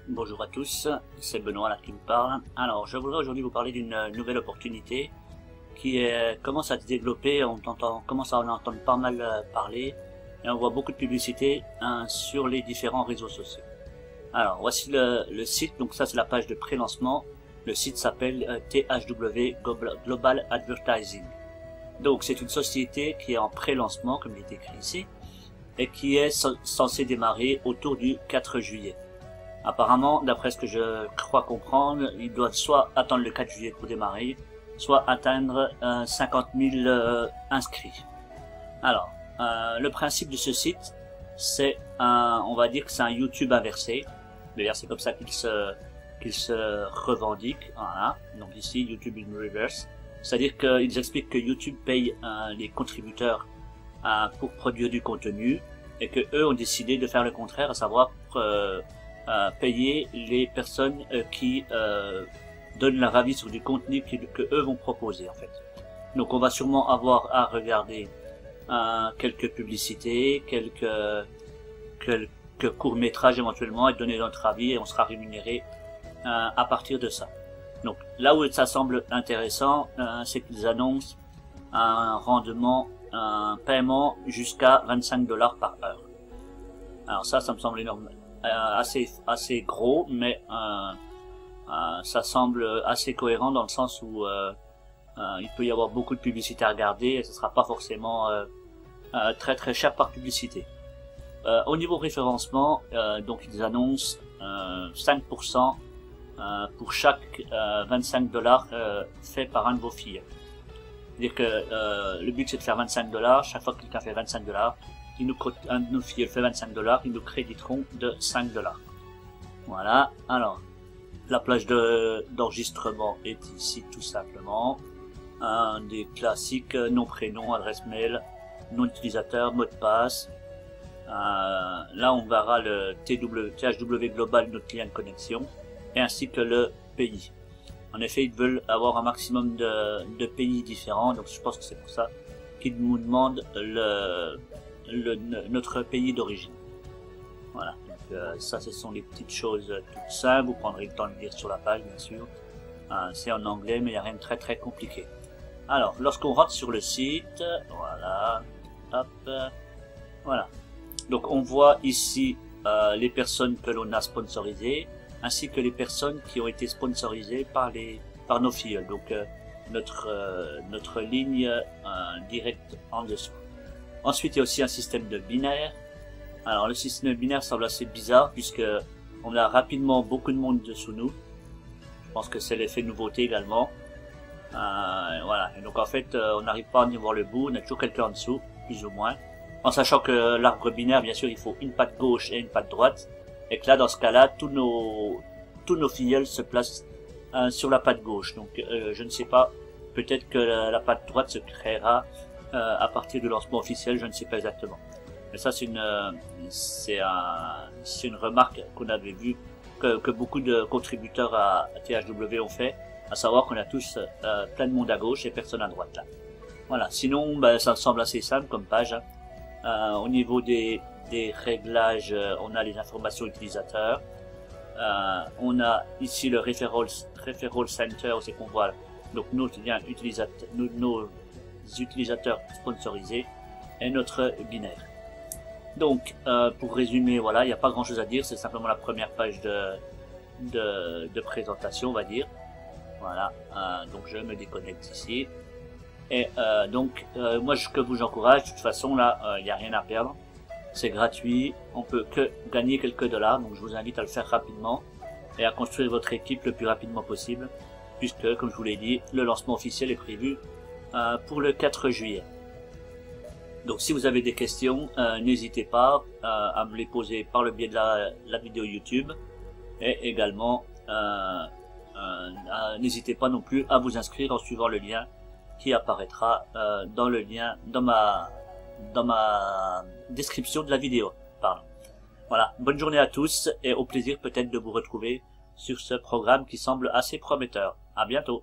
Bonjour à tous, c'est Benoît là qui vous parle. Alors, je voudrais aujourd'hui vous parler d'une nouvelle opportunité qui commence à se développer, commence à en entendre pas mal parler, et on voit beaucoup de publicité sur les différents réseaux sociaux. Alors, voici le site, donc ça c'est la page de pré-lancement. Le site s'appelle THW Global Advertising. Donc c'est une société qui est en pré-lancement, comme il est écrit ici, et qui est censée démarrer autour du 4 juillet. Apparemment, d'après ce que je crois comprendre, ils doivent soit attendre le 4 juillet pour démarrer, soit atteindre 50 000 inscrits. Alors, le principe de ce site, c'est on va dire que c'est un YouTube inversé. D'ailleurs, c'est comme ça qu'il se revendique. Voilà. Donc ici, YouTube in reverse. C'est-à-dire qu'ils expliquent que YouTube paye les contributeurs pour produire du contenu et que eux ont décidé de faire le contraire, à savoir payer les personnes qui donnent leur avis sur du contenu que eux vont proposer en fait. Donc on va sûrement avoir à regarder quelques publicités, quelques courts-métrages éventuellement et donner notre avis et on sera rémunéré à partir de ça. Donc là où ça semble intéressant, c'est qu'ils annoncent un rendement, un paiement jusqu'à 25 $ par heure. Alors ça me semble énorme. Assez gros, mais ça semble assez cohérent dans le sens où il peut y avoir beaucoup de publicité à regarder et ce sera pas forcément très cher par publicité. Au niveau référencement, donc ils annoncent 5% pour chaque 25 $ fait par un de vos filles. C'est-à-dire que le but c'est de faire 25 $, chaque fois que quelqu'un fait 25 $, un de nos filles fait 25 $, ils nous créditeront de 5 $. Voilà, alors, la plage d'enregistrement est ici tout simplement. Des classiques, nom, prénom, adresse mail, nom d'utilisateur, mot de passe. Là on verra le THW Global, notre client de connexion, et ainsi que le pays. En effet, ils veulent avoir un maximum de pays différents, donc je pense que c'est pour ça qu'ils nous demandent notre pays d'origine. Voilà, donc ça ce sont les petites choses toutes simples, vous prendrez le temps de lire sur la page bien sûr. C'est en anglais mais il n'y a rien de très compliqué. Alors, lorsqu'on rentre sur le site, voilà, hop, voilà. Donc on voit ici les personnes que l'on a sponsorisées, ainsi que les personnes qui ont été sponsorisées par nos filles. Donc notre ligne directe en dessous. Ensuite, il y a aussi un système de binaire. Alors, le système de binaire semble assez bizarre puisque on a rapidement beaucoup de monde dessous nous. Je pense que c'est l'effet nouveauté également. Voilà. Et donc, en fait, on n'arrive pas à y voir le bout. On a toujours quelqu'un en dessous, plus ou moins. En sachant que l'arbre binaire, bien sûr, il faut une patte gauche et une patte droite. Et que là, dans ce cas-là, tous nos filleuls se placent sur la patte gauche. Donc, je ne sais pas. Peut-être que la patte droite se créera à partir du lancement officiel, je ne sais pas exactement. Mais ça, c'est une remarque qu'on avait vue, que beaucoup de contributeurs à THW ont fait, à savoir qu'on a tous plein de monde à gauche et personne à droite là. Voilà. Sinon, ça me semble assez simple comme page. Au niveau des réglages, on a les informations utilisateurs. On a ici le referral center, c'est qu'on voit donc nos utilisateurs sponsorisés et notre binaire. Donc pour résumer, voilà, il n'y a pas grand chose à dire, c'est simplement la première page de présentation, on va dire. Voilà, donc je me déconnecte ici et donc moi ce que vous encourage, de toute façon là il n'y a rien à perdre, c'est gratuit, on peut que gagner quelques dollars, donc je vous invite à le faire rapidement et à construire votre équipe le plus rapidement possible puisque comme je vous l'ai dit, le lancement officiel est prévu pour le 4 juillet. Donc si vous avez des questions, n'hésitez pas à me les poser par le biais de la vidéo YouTube et également n'hésitez pas non plus à vous inscrire en suivant le lien qui apparaîtra dans ma description de la vidéo. Pardon. Voilà, bonne journée à tous et au plaisir peut-être de vous retrouver sur ce programme qui semble assez prometteur. À bientôt.